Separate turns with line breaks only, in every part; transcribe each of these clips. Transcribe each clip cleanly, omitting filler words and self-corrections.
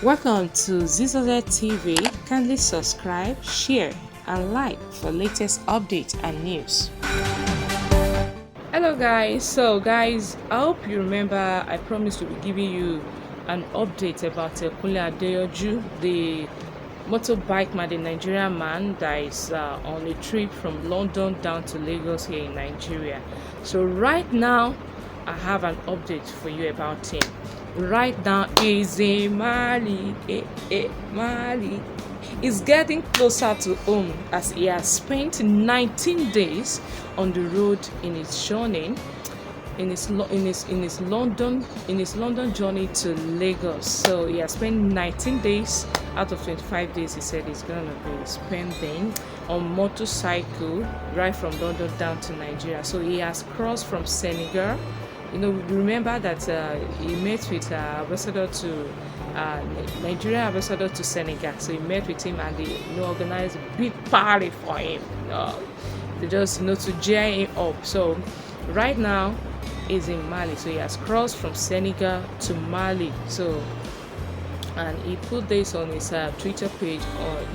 Welcome to Zisodel TV. Kindly subscribe, share, and like for latest updates and news. Hello guys, I hope you remember I promised to be giving you an update about Kunle Adeyoju, the motorbike man, the Nigerian man that is on a trip from London down to Lagos here in Nigeria. So right now I have an update for you about him. Right now is in Mali. Mali is getting closer to home as he has spent 19 days on the road in his journey in his London journey to Lagos. So he has spent 19 days out of 25 days. He said he's gonna be spending on motorcycle right from London down to Nigeria. So he has crossed from Senegal. You know, remember that he met with ambassador to Nigerian ambassador to Senegal. So he met with him and they organized a big party for him. They just to cheer him up. So right now he's in Mali. So he has crossed from Senegal to Mali. So and he put this on his Twitter page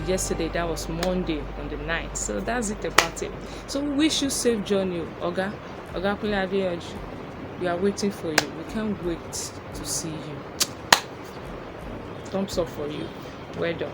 yesterday. That was Monday on the 9th. So that's it about it. So we wish you safe journey, Oga Kunle Adeyoju. We are waiting for you. We can't wait to see you. Thumbs up for you. Well done.